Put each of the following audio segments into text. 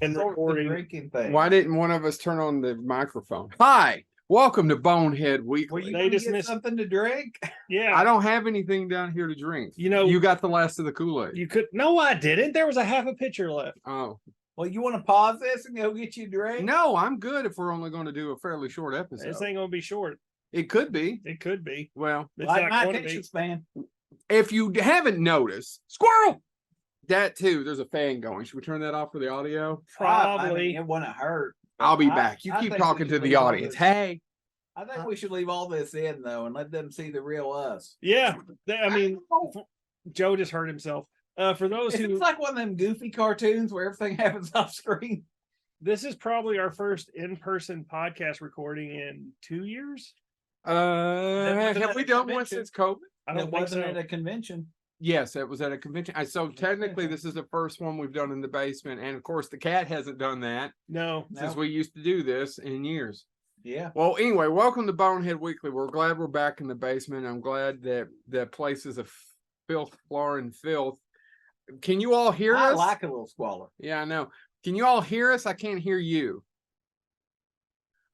and recording. Drinking thing. Why didn't one of us turn on the microphone? Hi, welcome to Bonehead Were Weekly. you They going to just get missed- something to drink? Yeah. I don't have anything down here to drink. You know, You got the last of the Kool-Aid. you could. No, I didn't. There was a half a pitcher left. Oh. Well, you want to pause this and go get you a drink? No, I'm good if we're only going to do a fairly short episode. This ain't gonna be short. It could be. It could be. Well, It's Like not my going to attention be. span. if you haven't noticed, squirrel! That too, there's a fan going. Should we turn that off for the audio? I Probably. mean, it wouldn't hurt. I'll be I- back. You I keep think we talking to should the leave all audience. this- Hey. I think we should leave all this in though and let them see the real us. Yeah. I mean, Joe just hurt himself. For those It's who, like one of them goofy cartoons where everything happens off screen. this is probably our first in-person podcast recording in 2 years. wasn't Have at we a done one convention. since COVID? I It don't think wasn't so. at a convention. Yes, it was at a convention. So technically, this is the first one we've done in the basement, and of course, the cat hasn't done that No. since No. we used to do this in years. Yeah. Well, anyway, welcome to Bonehead Weekly. We're glad we're back in the basement. I'm glad that the place is a filth, floor and filth. Can you all hear I us? like a little squalor. Yeah, I know. Can you all hear us? I can't hear you.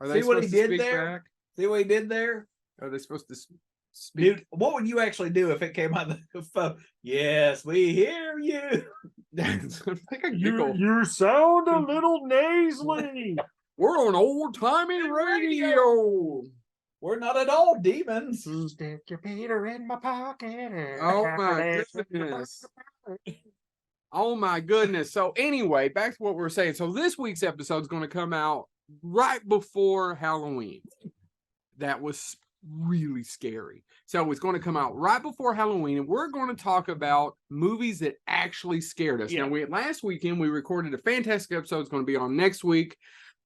Are they See what he supposed to did speak there? back? See what he did there? Are they supposed to speak? Dude, what would you actually do if it came out of the phone? Yes, we hear you. It's like a giggle. You sound a little nasally. We're on old timey radio. We're not at all demons. Stick your Peter in my pocket. Oh my goodness. Oh my goodness. So anyway, back to what we were saying. So this week's episode is going to come out right before Halloween. That was really scary. So it's going to come out right before Halloween, and we're going to talk about movies that actually scared us. Yeah. Now, last weekend we recorded a fantastic episode. It's going to be on next week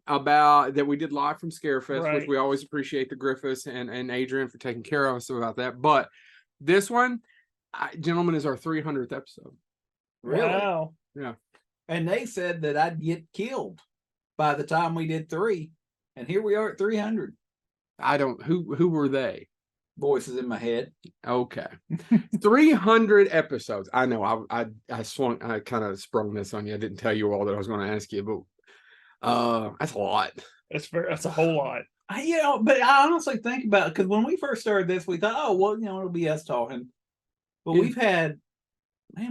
about that we did live from Scarefest, which Right. we always appreciate the Griffiths and Adrian for taking care of us about that. But this one, gentlemen, is our 300th episode. Really? Wow. And they said that I'd get killed by the time we did 3. And here we are at 300. I don't who were they? Voices in my head. Okay. 300 episodes. I know I kind of sprung this on you. I didn't tell you all that I was going to ask you, but that's a lot. That's a whole lot. But I honestly think about it because when we first started this, we thought, oh, well, it'll be us talking. But Yeah.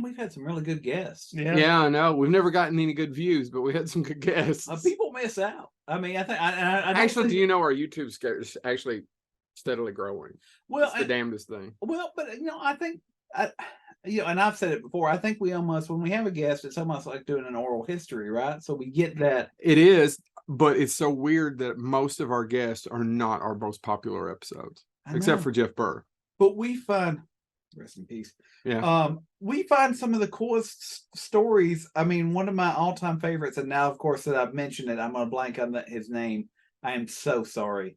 we've had some really good guests. Yeah, I know. We've never gotten any good views, but we had some good guests. People miss out. I mean, I think I don't Actually, think- do you know our YouTube is actually steadily growing? Well, It's the damnedest thing. Well, but I think and I've said it before. I think we almost, when we have a guest, it's almost like doing an oral history, right? So we get that. It is, but it's so weird that most of our guests are not our most popular episodes, except for Jeff Burr. But we find, rest in peace. Yeah. We find some of the coolest stories. I mean, one of my all-time favorites, and now, of course, that I've mentioned it, I'm going to blank on his name. I am so sorry.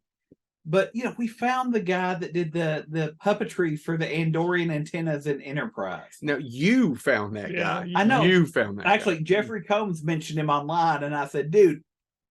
But, we found the guy that did the puppetry for the Andorian antennas in Enterprise. Now, you found that Yeah, guy. I know. You found that Actually, guy. Jeffrey Combs mentioned him online, and I said, dude,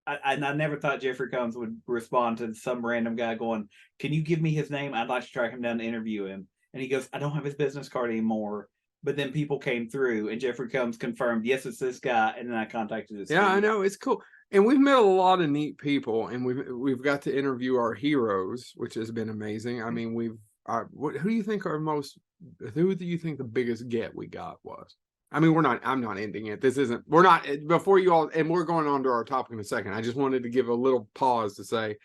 I never thought Jeffrey Combs would respond to some random guy going, can you give me his name? I'd like to track him down to interview him. And he goes, I don't have his business card anymore. But then people came through, and Jeffrey Combs confirmed, yes, it's this guy. And then I contacted his Yeah, I team. know. It's cool. And we've met a lot of neat people, and we've got to interview our heroes, which has been amazing. I mean, who do you think who do you think the biggest get we got was? I mean, I'm not ending it. We're not, before you all, and we're going on to our topic in a second. I just wanted to give a little pause to say,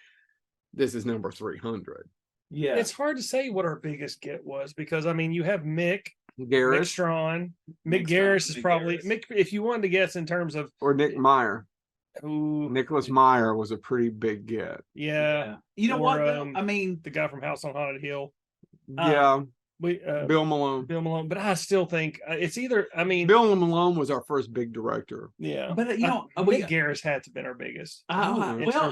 this is number 300. Yeah. It's hard to say what our biggest get was because you have Mick Garrett Strawn. Mick Mick Garris Strawn, is Mick probably Garris. Mick. If you wanted to guess in terms of or Nick Meyer. who, Nicholas Meyer was a pretty big get. yeah, You know Or, what, though? I mean, the guy from House on Haunted Hill, Yeah, Bill Bill Malone. Malone. But I still think it's either. Bill Malone was our first big director. Yeah, but Mick Garris had to have been our biggest. well,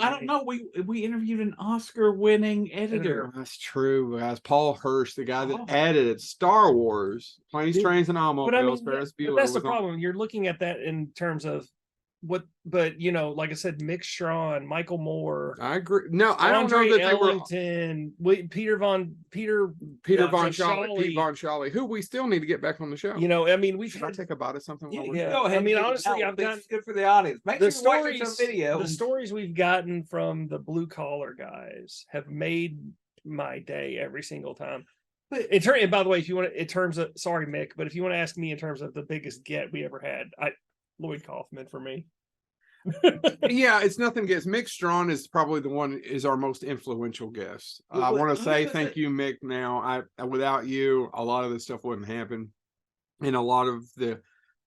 I don't know. We interviewed an Oscar-winning editor. That's true, guys. Paul Hirsch, the guy that Oh. edited Star Wars, Planes, Dude, Trains, and But Automobiles. Ferris Bueller that's the was on- problem. You're looking at that in terms of but like I said, Mick Strawn, Michael Moore, I agree. No, I don't Andre know that they were Ellington, Peter Peter Von Shawley, Pete Von Shawley, who we still need to get back on the show. I mean, we've Should I had take a bite of something? You, while you we're go ahead. I mean, and honestly, eat it. I've It's gotten good for the audience. Make the sure you're watching some stories. video. The stories we've gotten from the blue collar guys have made my day every single time. But and by the way, if you want to, in terms of, sorry, Mick, but if you want to ask me in terms of the biggest get we ever had, Lloyd Kaufman for me. Yeah, it's nothing against Mick Strawn is probably the one is our most influential guest. I want to say thank you, Mick. Now, without you, a lot of this stuff wouldn't happen, and a lot of the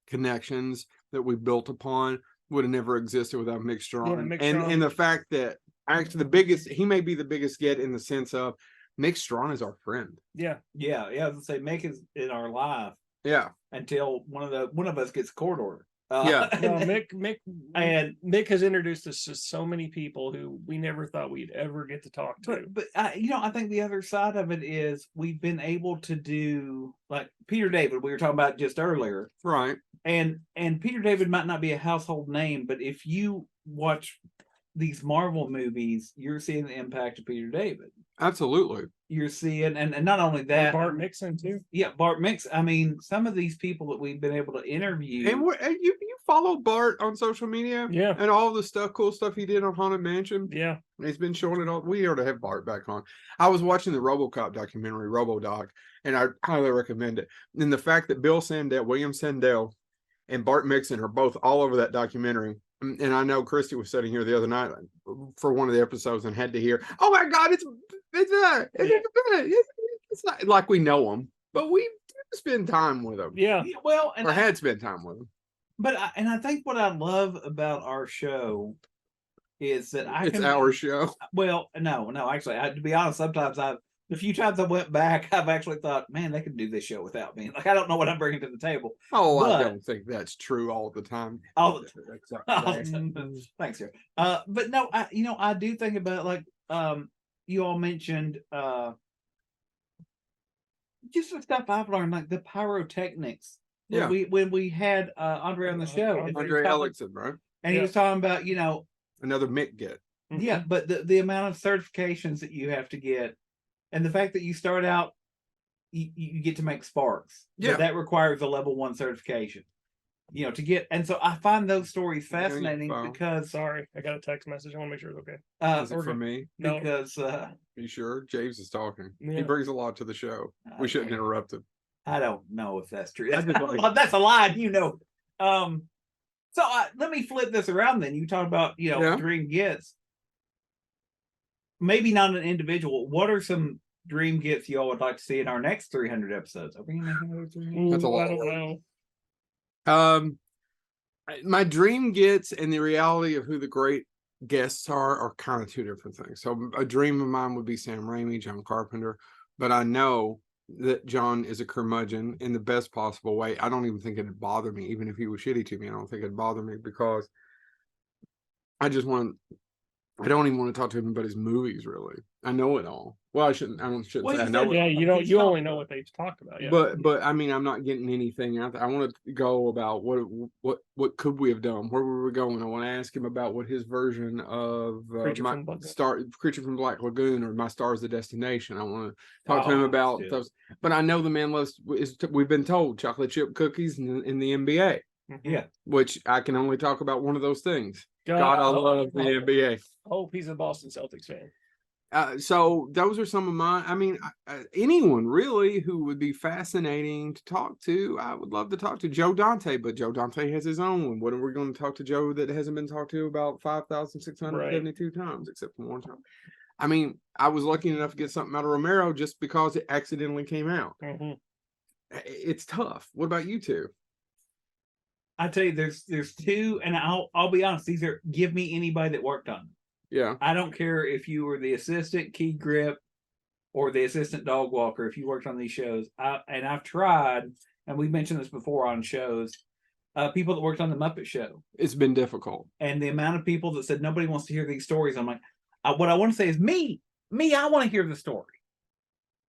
connections that we built upon would have never existed without Mick Strawn. Yeah, Mick Strawn. And the fact that actually he may be the biggest get in the sense of Mick Strawn is our friend. Yeah. I was gonna say Mick is in our life. Yeah. Until one of us gets a court order. Yeah. No, Mick has introduced us to so many people who we never thought we'd ever get to talk to. But I think the other side of it is we've been able to do, like Peter David we were talking about just earlier, right? And Peter David might not be a household name, but if you watch these Marvel movies, you're seeing the impact of Peter David. Absolutely. You're seeing, and not only that, Bart Mixon too. Yeah, Bart Mix. I mean, some of these people that we've been able to interview. And you follow Bart on social media, yeah, and all the cool stuff he did on Haunted Mansion. Yeah, he's been showing it all. We ought to have Bart back on. I was watching the RoboCop documentary, RoboDoc, and I highly recommend it. And the fact that William Sandell, and Bart Mixon are both all over that documentary. And I know Christy was sitting here the other night for one of the episodes and had to hear, "Oh my God, it's not like we know them, but we spend time with them." Yeah. Well, or had spent time with them. But I think what I love about our show is that it's our show. Well, no, actually, to be honest, sometimes the few times I went back, I've actually thought, man, they could do this show without me. Like, I don't know what I'm bringing to the table. Oh, but I don't think that's true all the time. Thanks, sir. But no, I do think about, like, you all mentioned just the stuff I've learned, like the pyrotechnics. Yeah. When we had Andre on the show, Andre Ellington, right? And he was talking about, another Mick get. Yeah, but the amount of certifications that you have to get, and the fact that you start out, you get to make sparks. Yeah, that requires a level 1 certification. To get, and so I find those stories fascinating because. Sorry, I got a text message. I want to make sure it's okay. Is it for me? No. Because are you sure? James is talking. Yeah. He brings a lot to the show. We shouldn't interrupt him. I don't know if that's true. That's a lie, So let me flip this around. Then you talk about dream gets. Maybe not an individual. What are some dream gets y'all would like to see in our next 300 episodes? Are we making 300? That's a lot. I don't know. My dream gets and the reality of who the great guests are kind of two different things. So a dream of mine would be Sam Raimi, John Carpenter, but I know that John is a curmudgeon in the best possible way. I don't even think it'd bother me, even if he was shitty to me. I don't think it'd bother me because I don't even want to talk to him about his movies, really. I know it all. Well, I shouldn't say I know it. Yeah, you only know what they've talked about. Yeah. But I mean, I'm not getting anything out there. I want to go about what could we have done? Where were we going? I want to ask him about what his version of Creature from Black Lagoon or My Star's the Destination. I want to talk to him about those. But I know the man loves. We've been told chocolate chip cookies in the NBA. Yeah, which I can only talk about one of those things. God, I love the NBA. Hope he's a Boston Celtics fan. So those are some of my. I mean, anyone really who would be fascinating to talk to. I would love to talk to Joe Dante, but Joe Dante has his own one. What are we going to talk to Joe that hasn't been talked to about 5,672 times, except for one time? I mean, I was lucky enough to get something out of Romero just because it accidentally came out. Mm-hmm. It's tough. What about you two? I tell you, there's two, and I'll be honest. These are give me anybody that worked on them. Yeah, I don't care if you were the assistant key grip or the assistant dog walker. If you worked on these shows, I've tried, and we've mentioned this before on shows. People that worked on the Muppet Show. It's been difficult, and the amount of people that said nobody wants to hear these stories. I'm like, what I want to say is me. I want to hear the story.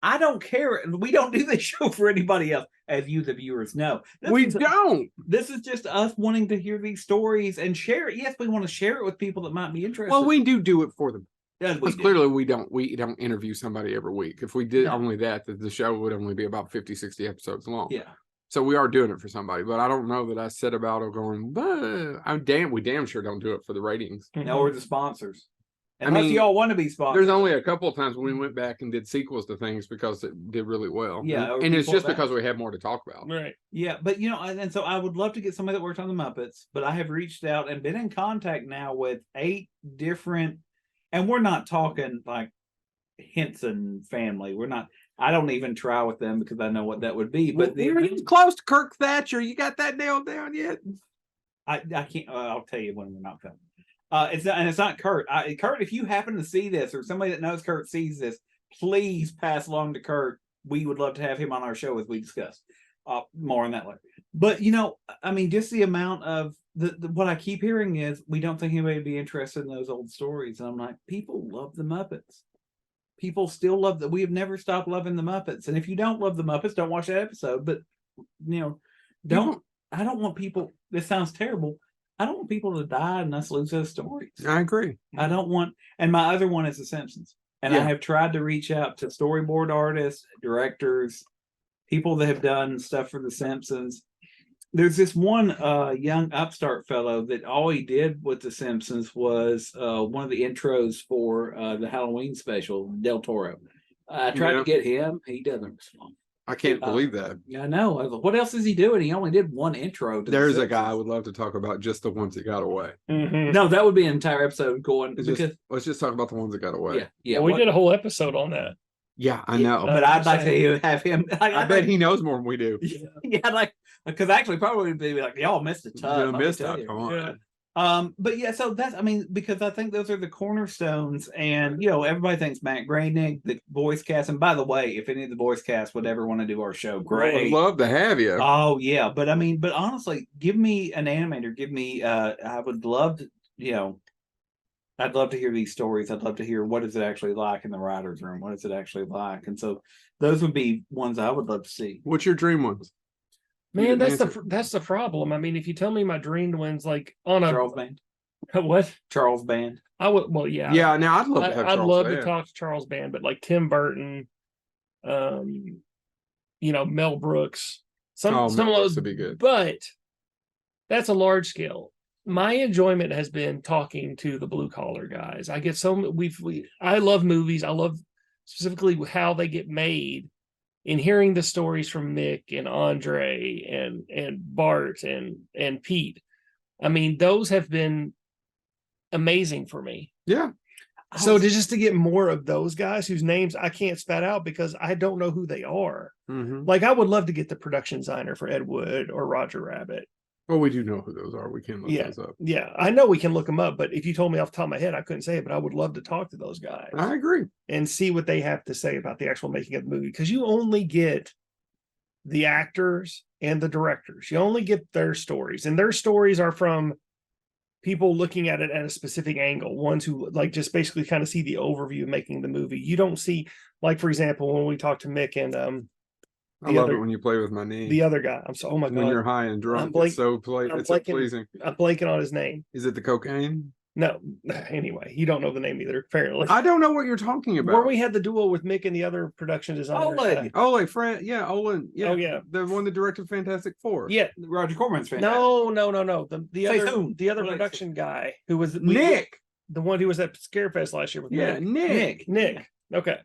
I don't care. We don't do this show for anybody else, as you, the viewers, know. We don't. This is just us wanting to hear these stories and share it. Yes, we want to share it with people that might be interested. Well, we do it for them. Yes, we Because do. clearly we don't interview somebody every week. If we did No. only that, the show would only be about 50, 60 episodes long. Yeah. So we are doing it for somebody, but I don't know that I said about it going, but we damn sure don't do it for the ratings. Now we're the sponsors. I Unless mean, y'all want to be sponsored. There's only a couple of times when we went back and did sequels to things because it did really well. Yeah, or And it's before just that. because we have more to talk about. Right. Yeah, but and so I would love to get somebody that worked on the Muppets, but I have reached out and been in contact now with 8 different, and we're not talking like Henson family. We're not. I don't even try with them because I know what that would be. But We're close to Kirk Thatcher. You got that nailed down yet? I can't. I'll tell you when we're not coming. It's not Kurt. Kurt, if you happen to see this or somebody that knows Kurt sees this, please pass along to Kurt. We would love to have him on our show as we discussed. More on that later. But I mean, just the amount of what I keep hearing is we don't think anybody would be interested in those old stories, and I'm like, people love the Muppets. People still love that. We have never stopped loving the Muppets. And if you don't love the Muppets, don't watch that episode. But don't. I don't want people. This sounds terrible. I don't want people to die and us lose those stories. I agree. I don't want. And my other one is The Simpsons. And I have tried to reach out to storyboard artists, directors, people that have done stuff for The Simpsons. There's this one young upstart fellow that all he did with The Simpsons was one of the intros for the Halloween special, Del Toro. I tried to get him. He doesn't respond. I can't believe that. I know. I was like, what else is he doing? He only did one intro. There's a guy I would love to talk about, just the ones that got away. Mm-hmm. No, let's just talk about the ones that got away. Yeah. Well, we did a whole episode on that. Yeah, I know. But I'd like to have him. I bet he knows more than we do. Yeah, because actually probably would be like, y'all missed a ton. You missed out. Come on. Yeah. But yeah, so because I think those are the cornerstones, and everybody thinks Matt Groening, the voice cast. And by the way, if any of the voice cast would ever want to do our show, great. I'd love to have you. Oh yeah, but honestly, give me an animator. Give me. I would love to. I'd love to hear these stories. I'd love to hear what is it actually like in the writers' room. What is it actually like? And so those would be ones I would love to see. What's your dream ones? Man, that's the problem. I mean, if you tell me my dreamed ones, like on a Charles Band. What? Charles Band. I would. Well, yeah. Yeah. Now I'd love to have. I'd Charles love Band. to talk to Charles Band, but like Tim Burton, Mel Brooks, some of those would be good. But that's a large scale. My enjoyment has been talking to the blue collar guys. I get I love movies. I love specifically how they get made, and hearing the stories from Mick and Andre and Bart and Pete. I mean, those have been amazing for me. Yeah. So to get more of those guys whose names I can't spat out because I don't know who they are. Mm-hmm. Like I would love to get the production designer for Ed Wood or Roger Rabbit. Well, we do know who those are. We can look those up. Yeah, I know we can look them up, but if you told me off the top of my head, I couldn't say it, but I would love to talk to those guys. I agree. And see what they have to say about the actual making of the movie. Because you only get the actors and the directors. You only get their stories. And their stories are from people looking at it at a specific angle. Ones who like just basically kind of see the overview of making the movie. You don't see, like, for example, when we talked to Mick and I love it when you play with my name. the other guy. Oh my God. When you're high and drunk, it's so pleasing. I'm blanking on his name. Is it the cocaine? No. Anyway, you don't know the name either, apparently. I don't know what you're talking about. Where we had the duel with Mick and the other production designer. Ole, Fred, yeah, Olin, yeah. Oh yeah, the one that directed Fantastic Four. Yeah, Roger Corman's fan. No. The other What production guy who was Nick, the one who was at Scarefest last year with Nick. Okay,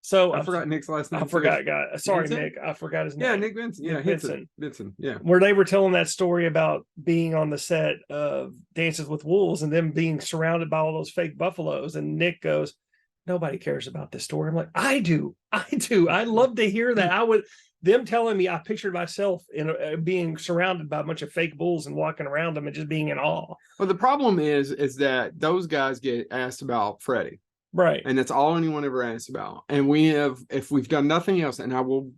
so I forgot Nick's last name. I forgot, guy. Sorry, Vincent? Nick. I forgot his name. Yeah, Nick Vincent. Yeah, Vincent. Yeah, where they were telling that story about being on the set of Dances with Wolves and them being surrounded by all those fake buffaloes, and Nick goes, "Nobody cares about this story." I'm like, I do. I love to hear that. Them telling me, I pictured myself in being surrounded by a bunch of fake bulls and walking around them and just being in awe. Well, the problem is that those guys get asked about Freddie. Right. And that's all anyone ever asks about. And if we've done nothing else, and I will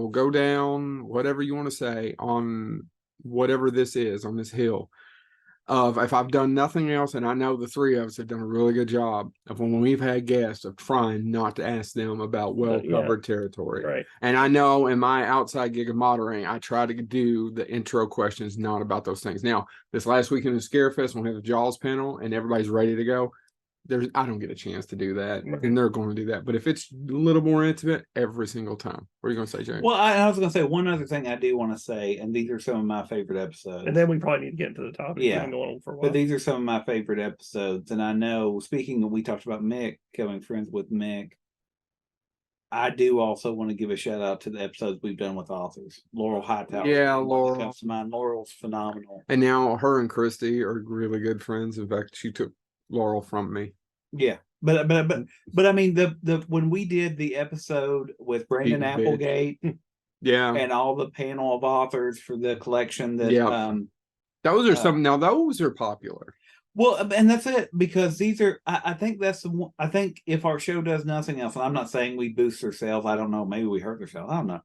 go down, whatever you want to say, on whatever this is, on this hill. of, if I've done nothing else, and I know the three of us have done a really good job of when we've had guests of trying not to ask them about well-covered territory. Right. And I know in my outside gig of moderating, I try to do the intro questions not about those things. Now, this last weekend in Scarefest, when we have a Jaws panel and everybody's ready to go, I don't get a chance to do that, and they're going to do that. But if it's a little more intimate, every single time. What are you going to say, James? Well, I was going to say one other thing I do want to say, and these are some of my favorite episodes. And then we probably need to get into the topic. Yeah. We've been going on for a while. But these are some of my favorite episodes. And I know, speaking of, we talked about Mick, becoming friends with Mick. I do also want to give a shout out to the episodes we've done with authors. Laurel Hightower. Yeah, Laurel. Comes to mind. Laurel's phenomenal. And now her and Christy are really good friends. In fact, she took Laurel from me. Yeah. But I mean the when we did the episode with Brandon Applegate, yeah, and all the panel of authors for the collection that those are some, now those are popular. Well, and that's it, because these are I think that's the one, I think if our show does nothing else, and I'm not saying we boost ourselves, I don't know, maybe we hurt ourselves, I don't know,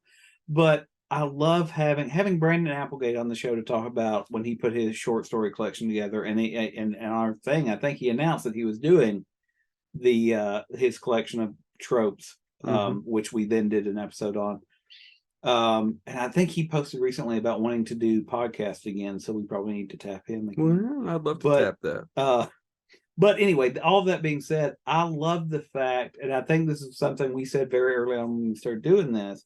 but I love having Brandon Applegate on the show to talk about when he put his short story collection together, and our thing, I think he announced that he was doing his collection of tropes, which we then did an episode on. And I think he posted recently about wanting to do podcast again, so we probably need to tap him again. Well, I'd love to tap that. But anyway, all that being said, I love the fact, and I think this is something we said very early on when we started doing this.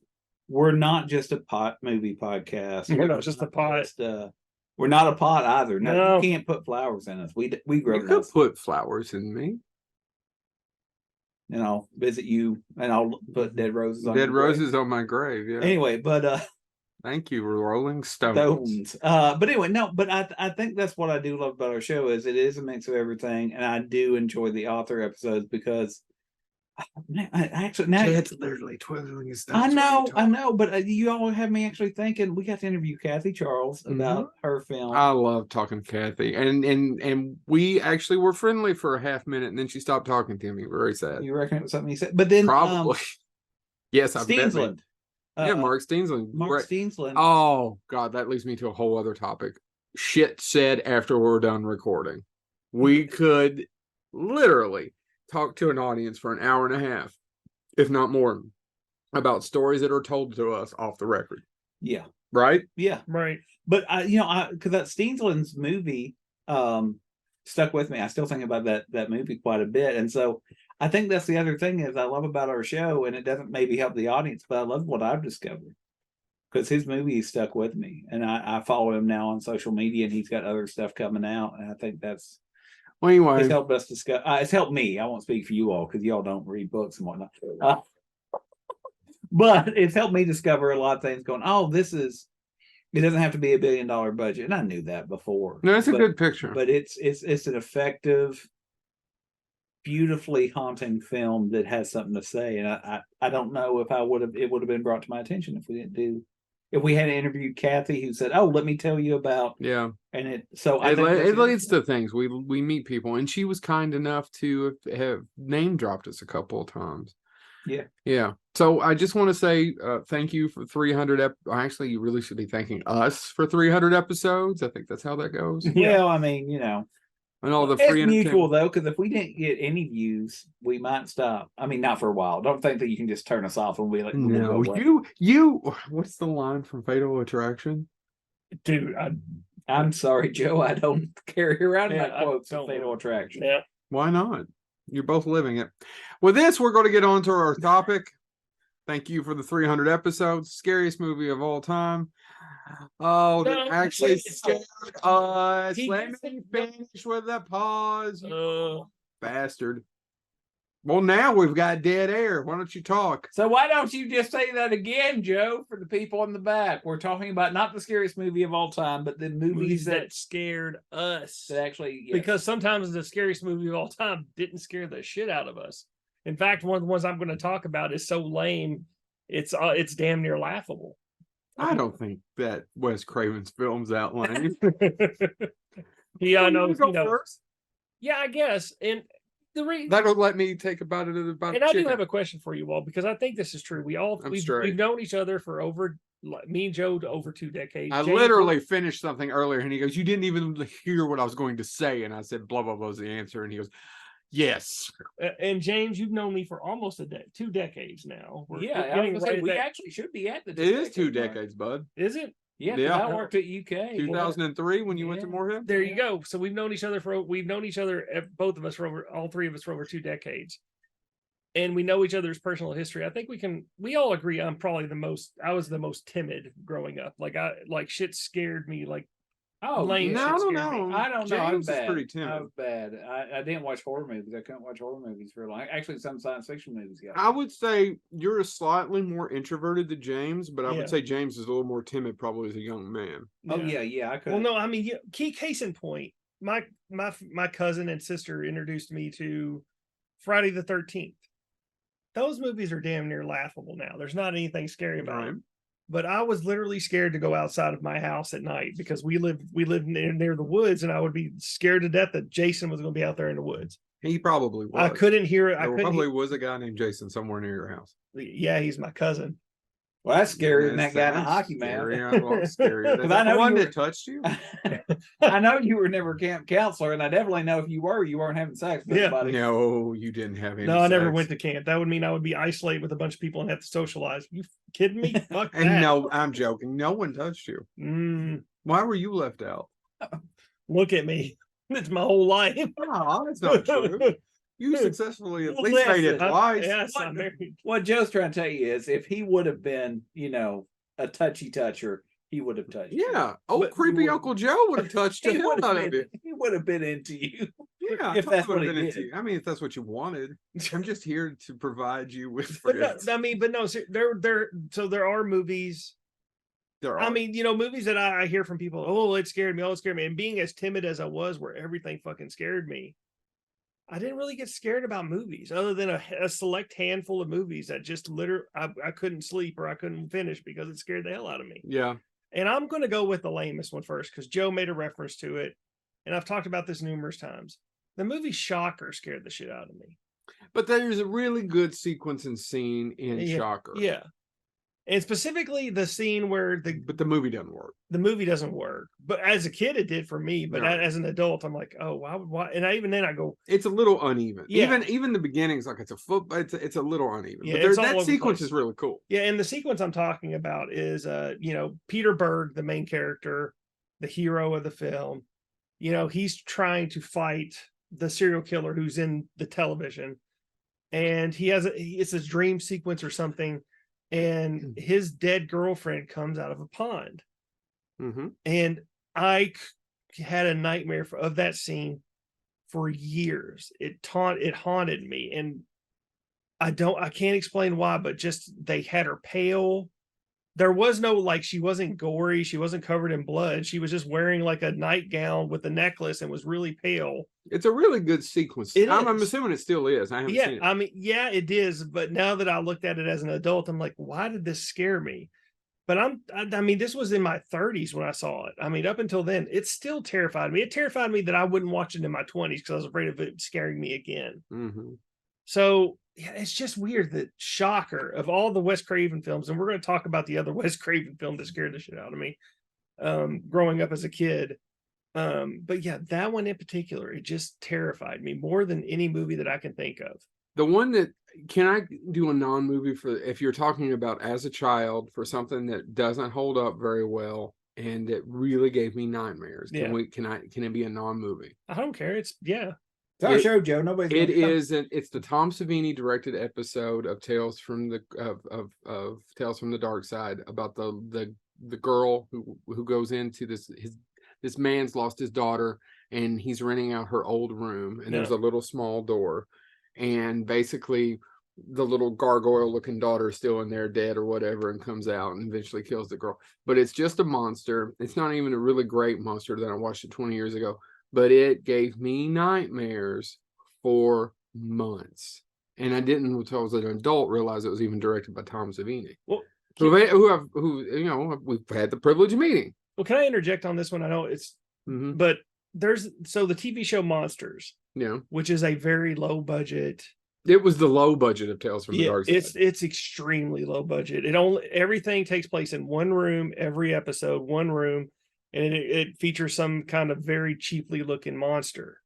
We're not just a pot movie podcast. We're not just a pot. We're not a pot either. No, you can't put flowers in us. We grow. You could put flowers in me. And I'll visit you, and I'll put dead roses on my grave. Yeah. Anyway, but thank you, Rolling Stones. But anyway, no, but I think that's what I do love about our show, is it is a mix of everything, and I do enjoy the author episodes because I actually now it's literally twiddling his thumbs. I know, but you all have me actually thinking. We got to interview Kathy Charles about her film. I love talking to Kathy, and we actually were friendly for a half minute, and then she stopped talking to me. Very sad. You reckon it was something he said? But then probably yes, I've Steensland. Yeah, Mark Steensland. Mark Steensland. Oh God, that leads me to a whole other topic. Shit said after we're done recording. We could literally talk to an audience for an hour and a half, if not more, about stories that are told to us off the record. Yeah. Right? Yeah. Right. But because that Steensland's movie stuck with me. I still think about that movie quite a bit. And so I think that's the other thing is I love about our show, and it doesn't maybe help the audience, but I love what I've discovered. Because his movie stuck with me. And I follow him now on social media, and he's got other stuff coming out. And I think that's anyway, it's helped us discuss. It's helped me. I won't speak for you all because y'all don't read books and whatnot. But it's helped me discover a lot of things. Going, it doesn't have to be $1 billion budget, and I knew that before. No, it's a good picture. But it's an effective, beautifully haunting film that has something to say. And I don't know if it would have been brought to my attention if we had interviewed Kathy, who said, "Oh, let me tell you about." Yeah. And it leads to things. We meet people, and she was kind enough to have name dropped us a couple of times. Yeah. So I just want to say thank you for 300. Actually, you really should be thanking us for 300 episodes. I think that's how that goes. Well, I mean, and all the it's free mutual though, because if we didn't get any views, we might stop. I mean, not for a while. Don't think that you can just turn us off and be like, no, you. What's the line from Fatal Attraction? Dude, I'm sorry, Joe. I don't carry around my quotes from Fatal Attraction. Yeah. Why not? You're both living it. With this, we're going to get on to our topic. Thank you for the 300 episodes. Scariest movie of all time. Oh, that actually scared us. Let me finish with a pause. Bastard. Well, now we've got dead air. Why don't you talk? So why don't you just say that again, Joe, for the people in the back? We're talking about not the scariest movie of all time, but the movies that scared us. That actually, yes. Because sometimes the scariest movie of all time didn't scare the shit out of us. In fact, one of the ones I'm going to talk about is so lame, it's damn near laughable. I don't think that Wes Craven's film's that lame. Yeah, I know. First? Yeah, I guess. And that'll let me take about it. And I do have a question for you all, because I think this is true. We've known each other for over like me and Joe over 2 decades. I James, literally finished something earlier, and he goes, "You didn't even hear what I was going to say," and I said, "Blah blah blah" was the answer, and he goes, "Yes." and James, you've known me for almost 2 decades now. We're Yeah, I was getting gonna say, right at we that- actually should be at the. It is 2 decade mark. decades, bud. Is it? Yeah, Yeah. 'cause I worked at UK. 2003 when you went to Yeah. Moorhead. There you go. So we've known each other both of us for over, all three of us for over 2 decades. And we know each other's personal history. I think we all agree I was the most timid growing up. Like shit scared me. Like Oh, Lane yeah. No, I shit don't scared me. know. I don't know. I'm James is bad. pretty timid. I'm bad. I didn't watch horror movies. I couldn't watch horror movies for long. Actually, some science fiction movies got. I would say you're slightly more introverted than James, but I Yeah. would say James is a little more timid, probably as a young man. Oh yeah. I could. Well, no, I mean, case in point, my cousin and sister introduced me to Friday the 13th. Those movies are damn near laughable now. There's not anything scary about Right. them. But I was literally scared to go outside of my house at night because we lived near the woods, and I would be scared to death that Jason was going to be out there in the woods. He probably was. I couldn't hear it. There probably was a guy named Jason somewhere near your house. Yeah, he's my cousin. Well, that's scarier than that guy in the That's hockey scary. man. A lot scarier. Is 'Cause that I know the one you were- that touched you? I know you were never camp counselor, and I definitely know if you weren't having sex with Yeah. anybody. No, you didn't have any. No, I never sex. went to camp. That would mean I would be isolated with a bunch of people and have to socialize. You kidding me? Fuck And that. no, I'm joking. No one touched you. Why were you left out? Look at me. It's my whole life. No, that's not true. You successfully at least made it Listen, twice. Yes, What- I'm married. What Joe's trying to tell you is, if he would have been, a touchy toucher, he would have touched you. Yeah. Old But creepy you would- Uncle Joe would have touched the He hell would out have of you. been. He would have been into you. Yeah, if I that's would what have he been did. into you. I mean, if that's what you wanted. I'm just here to provide you with But no, friends. I mean, but no, there are movies. There I are. mean, movies that I hear from people, oh, it scared me, and being as timid as I was, where everything fucking scared me, I didn't really get scared about movies, other than a select handful of movies that just I couldn't sleep or I couldn't finish because it scared the hell out of me. Yeah. And I'm going to go with the lamest one first because Joe made a reference to it, and I've talked about this numerous times. The movie Shocker scared the shit out of me. But there's a really good sequence and scene in Shocker. Yeah. And specifically the scene where But the movie doesn't work. the movie doesn't work. But as a kid, it did for me. But No. as an adult, I'm like, oh, why? And even then I go, It's a little uneven. Yeah. Even the beginning's like it's it's a little uneven. Yeah, But it's all that over the sequence place. is really cool. yeah. And the sequence I'm talking about is, Peter Berg, the main character, the hero of the film, he's trying to fight the serial killer who's in the television. And it's a dream sequence or something. And his dead girlfriend comes out of a pond. Mm-hmm. And I had a nightmare of that scene for years. It haunted me. And I can't explain why, but just they had her pale. There was no, she wasn't gory. She wasn't covered in blood. She was just wearing like a nightgown with a necklace and was really pale. It's a really good sequence. I'm is. assuming it still is. I haven't seen it. I mean, yeah, it is. But now that I looked at it as an adult, I'm like, why did this scare me? But I mean, this was in my 30s when I saw it. I mean, up until then, it still terrified me. It terrified me that I wouldn't watch it in my 20s because I was afraid of it scaring me again. Mm-hmm. So yeah, it's just weird that Shocker, of all the Wes Craven films, and we're going to talk about the other Wes Craven film that scared the shit out of me growing up as a kid. But yeah, that one in particular, it just terrified me more than any movie that I can think of. The one that can I do a non-movie for if you're talking about as a child for something that doesn't hold up very well and it really gave me nightmares. Can it be a non-movie? I don't care. It's It's our show, Joe. Nobody's. It's the Tom Savini directed episode of Tales from the Tales from the Dark Side about the girl who goes into this man's lost his daughter and he's renting out her old room and there's a little small door and basically the little gargoyle looking daughter is still in there dead or whatever and comes out and eventually kills the girl. But it's just a monster. It's not even a really great monster that I watched it 20 years ago. But it gave me nightmares for months. And I didn't, until I was an adult, realize it was even directed by Tom Savini. Well, we've had the privilege of meeting. Well, can I interject on this one? I know it's, Mm-hmm. but the TV show Monsters, Yeah. which is a very low budget It was the low budget of Tales from the Yeah, Dark Side. it's extremely low budget. Everything takes place in one room, every episode, one room, and it features some kind of very cheaply looking monster.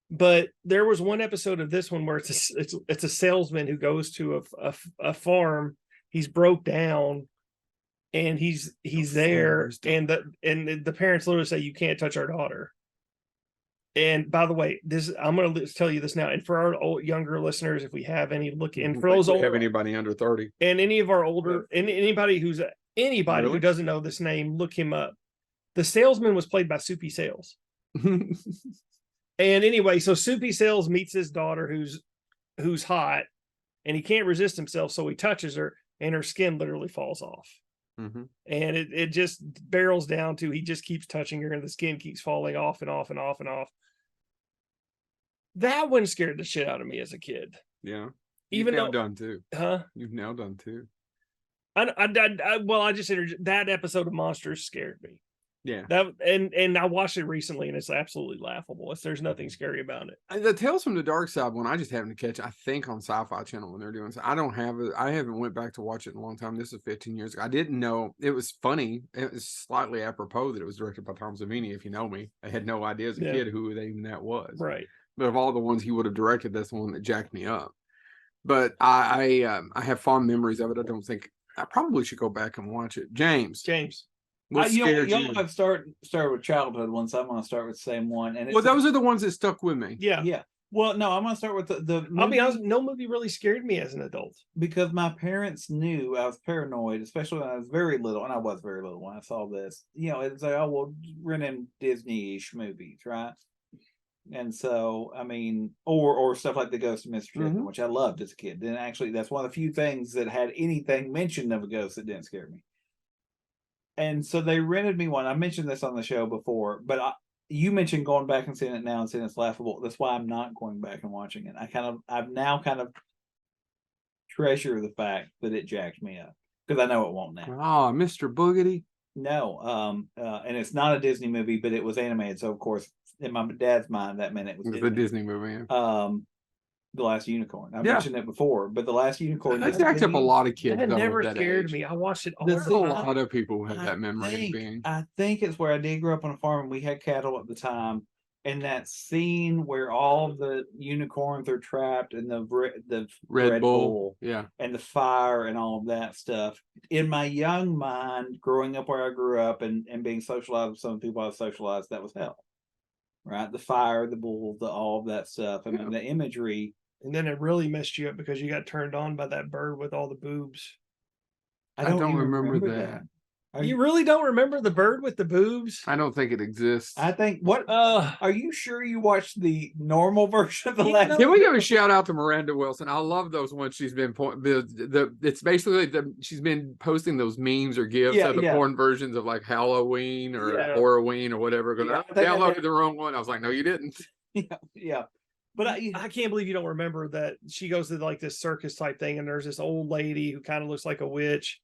But there was one episode of this one where it's a salesman who goes to a farm. He's broke down, and he's there, and the parents literally say, "You can't touch our daughter." And by the way, I'm going to tell you this now, and for our younger listeners, if we have any, look in for those have anybody under 30, and any of our older, and anybody who Really? doesn't know this name, look him up. The salesman was played by Soupy Sales. And anyway, so Soupy Sales meets his daughter who's hot, and he can't resist himself, so he touches her, and her skin literally falls off. Mm-hmm. And it just barrels down to he just keeps touching her, and the skin keeps falling off and off and off and off. That one scared the shit out of me as a kid. Yeah. Even You've now though, done too. huh? You've now done too. I just that episode of Monsters scared me. Yeah. And I watched it recently, and it's absolutely laughable. There's nothing scary about it. The Tales from the Dark Side one, I just happened to catch, I think, on Sci-Fi Channel when they're doing so. I don't have it. I haven't went back to watch it in a long time. This is 15 years ago. I didn't know it was funny. It was slightly apropos that it was directed by Tom Savini. If you know me, I had no idea as a kid who even that was. Right. But of all the ones he would have directed, that's the one that jacked me up. But I have fond memories of it. I don't think I probably should go back and watch it. James. What scared you? I've started with childhood ones. So I'm going to start with the same one. And those are the ones that stuck with me. Yeah. Well, no, I'm going to start with the movie. I'll be honest, no movie really scared me as an adult. Because my parents knew I was paranoid, especially when I was very little, and I was very little when I saw this. It's like, oh, well, renting Disney-ish movies, right? And so, I mean, or stuff like The Ghost of Mr. Chicken, which I loved as a kid. Then actually, that's one of the few things that had anything mentioned of a ghost that didn't scare me. And so they rented me one. I mentioned this on the show before, but you mentioned going back and seeing it now and seeing it's laughable. That's why I'm not going back and watching it. I've now kind of treasure the fact that it jacked me up because I know it won't now. Oh, Mr. Boogedy. No, and it's not a Disney movie, but it was animated. So of course, in my dad's mind, that meant it was a Disney movie. The Last Unicorn. I mentioned it before, but The Last Unicorn. That jacked up a lot of kids. That never scared me. I watched it all the time. A lot of people have that memory. I think it's where I did grow up on a farm, and we had cattle at the time. And that scene where all the unicorns are trapped in the Red Bull, and the fire and all of that stuff. In my young mind, growing up where I grew up and being socialized with some people I was socialized, that was hell. Right? The fire, the bull, all of that stuff. I mean, the imagery. And then it really messed you up because you got turned on by that bird with all the boobs. I don't remember that. You really don't remember the bird with the boobs? I don't think it exists. I think what are you sure you watched the normal version of the last? Can we give a shout out to Miranda Wilson? I love those ones she's been it's basically she's been posting those memes or gifs of the porn versions of like Halloween or Horrorween or whatever. I downloaded the wrong one. I was like, no, you didn't. Yeah. But I can't believe you don't remember that she goes to like this circus type thing, and there's this old lady who kind of looks like a witch.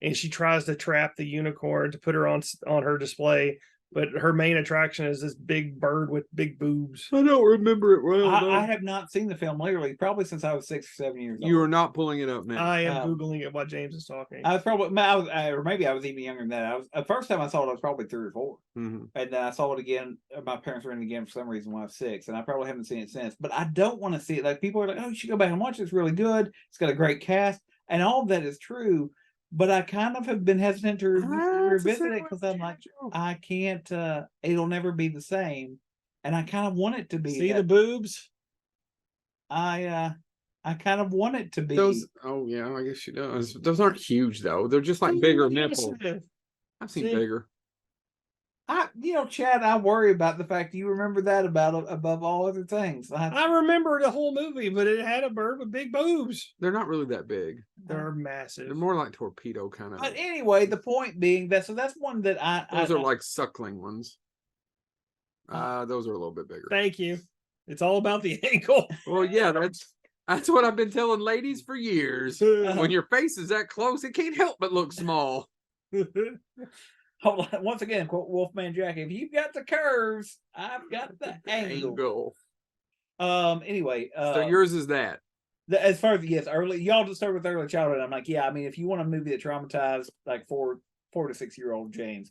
And she tries to trap the unicorn to put her on her display, but her main attraction is this big bird with big boobs. I don't remember it well. I have not seen the film literally, probably since I was 6 or 7 years old. You are not pulling it up now. I am Googling it while James is talking. I was probably, or maybe I was even younger than that. The first time I saw it, I was probably 3 or 4. And then I saw it again. My parents rented it again for some reason when I was 6, and I probably haven't seen it since. But I don't want to see it. Like, people are like, oh, you should go back and watch it. It's really good. It's got a great cast. And all of that is true. But I kind of have been hesitant to revisit it because I'm like, I can't, it'll never be the same. And I kind of want it to be. See the boobs? I kind of want it to be. Those, oh yeah, I guess she does. Those aren't huge though. They're just like bigger nipples. I've seen bigger. Chad, I worry about the fact that you remember that above all other things. I remember the whole movie, but it had a bird with big boobs. They're not really that big. They're massive. They're more like torpedo kind of. But anyway, the point being that's one that those are like suckling ones. Those are a little bit bigger. Thank you. It's all about the ankle. Well, yeah, that's what I've been telling ladies for years. When your face is that close, it can't help but look small. Once again, quote Wolfman Jack, if you've got the curves, I've got the angle. Angle. Anyway. So yours is that. As far as yes, early y'all just start with early childhood. I'm like, yeah. I mean, if you want a movie that traumatized like 4 to 6 year old James,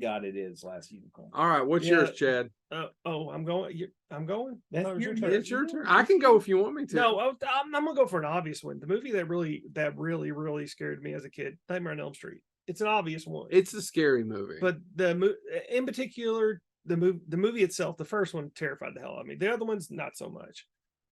God, it is Last Unicorn. All right, what's Yeah. yours, Chad? I'm going. I'm going. That's Oh, it's your your turn. turn. It's your turn. I can go if you want me to. No, I'm gonna go for an obvious one. The movie that really scared me as a kid, Nightmare on Elm Street. It's an obvious one. It's a scary movie. But in particular, the movie itself, the first one terrified the hell out of me. The other ones, not so much.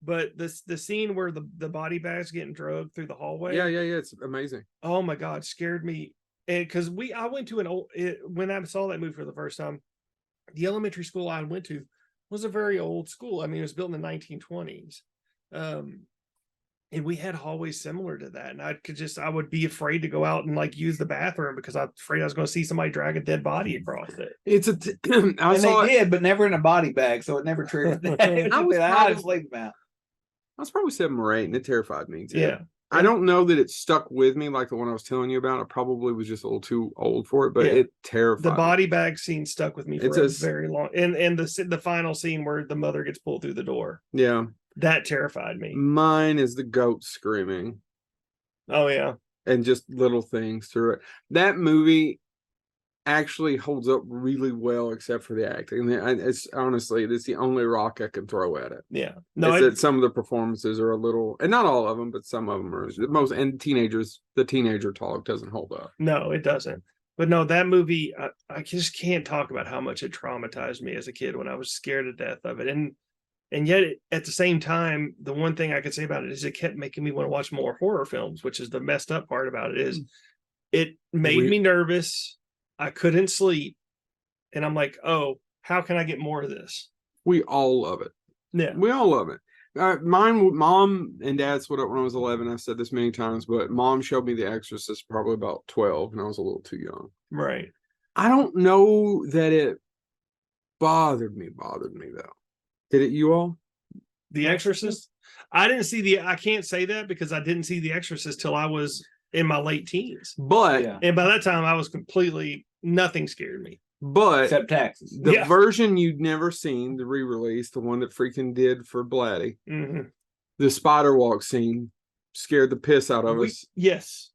But the scene where the body bag's getting drugged through the hallway. Yeah, it's amazing. Oh my God, scared me. And because I went to when I saw that movie for the first time, the elementary school I went to was a very old school. I mean, it was built in the 1920s. And we had hallways similar to that. And I would be afraid to go out and like use the bathroom because I'm afraid I was going to see somebody drag a dead body across it. It's a. I And saw they it. did, but never in a body bag, so it never triggered that. I was I had to sleep about. I was probably 7 or 8, and it terrified me too. Yeah. I don't know that it stuck with me like the one I was telling you about. I probably was just a little too old for it, but Yeah. it terrified The me. body bag scene stuck with me for a very long. And the final scene where the mother gets pulled through the door. Yeah. That terrified me. Mine is the goat screaming. Oh yeah. And just little things through it. That movie actually holds up really well, except for the acting. It's honestly, it's the only rock I can throw at it. Yeah. No, that some of the performances are a little, and not all of them, but some of them are most. And the teenager talk doesn't hold up. No, it doesn't. But no, that movie, I just can't talk about how much it traumatized me as a kid when I was scared to death of it. And yet, at the same time, the one thing I could say about it is it kept making me want to watch more horror films, which is the messed up part about it. Is it made me nervous. I couldn't sleep, and I'm like, oh, how can I get more of this? We all love it. Yeah, we all love it. Mom and Dad split up when I was 11. I've said this many times, but Mom showed me The Exorcist probably about 12, and I was a little too young. Right. I don't know that it bothered me though. Did it you all? The Exorcist? I didn't see I can't say that because I didn't see The Exorcist till I was in my late teens. But and by that time I was nothing scared me. But except taxes. The version you'd never seen, the re-release, the one that freaking did for Blatty, the spider walk scene scared the piss out of us. Yes.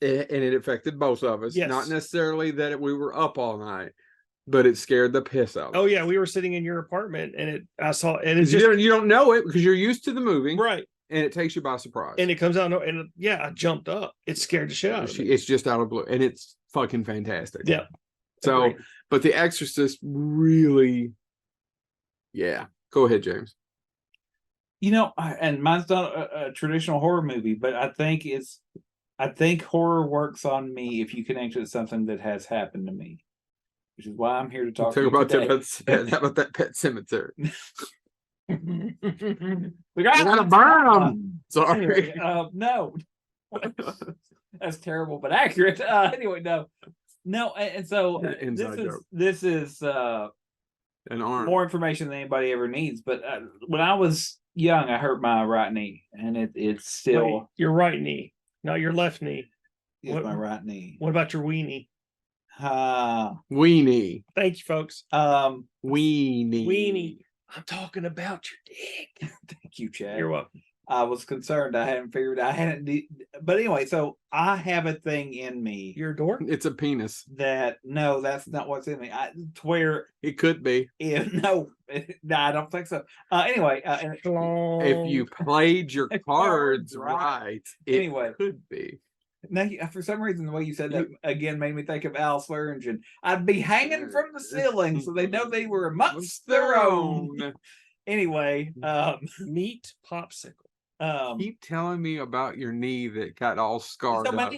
And it affected both of us. Yes. Not necessarily that we were up all night, but it scared the piss out of us. Oh yeah, we were sitting in your apartment and it's you don't know it because you're used to the movie. Right. And it takes you by surprise. And it comes out and I jumped up. It scared the shit out of me. It's just out of blue. And it's fucking fantastic. Yeah. So, Agreed. But The Exorcist really, yeah. Go ahead, James. And mine's not a traditional horror movie, but I think horror works on me if you connect it to something that has happened to me, which is why I'm here to talk about today. How about that pet cemetery? We gotta burn them. Sorry. Anyway, no, that's terrible, but accurate. Anyway, no, and so this is an arm. More information than anybody ever needs. But when I was young, I hurt my right knee, and it's still. Wait, your right knee, not your left knee. It's my right knee. What about your weenie? Weenie. Thank you, folks. Weenie. I'm talking about your dick. Thank you, Chad. You're welcome. I was concerned. But anyway, so I have a thing in me. Your door? It's a penis. That's not what's in me. To where it could be. No, I don't think so. Anyway, if you played your cards right, it could be. Now, for some reason, the way you said that again made me think of Al Swearingen. I'd be hanging from the ceiling so they know they were amongst their own. Anyway, meat popsicle. Keep telling me about your knee that got all scarred up.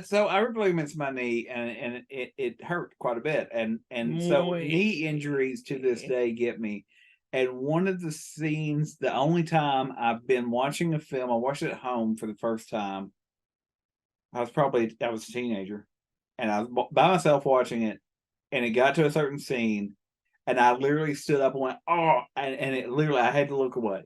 So I ripped ligaments in my knee, and it hurt quite a bit, and so knee injuries to this day get me. And one of the scenes, the only time I've been watching a film, I watched it at home for the first time. I was a teenager, and I was by myself watching it, and it got to a certain scene, and I literally stood up and went, "Oh!" and it literally, I had to look away.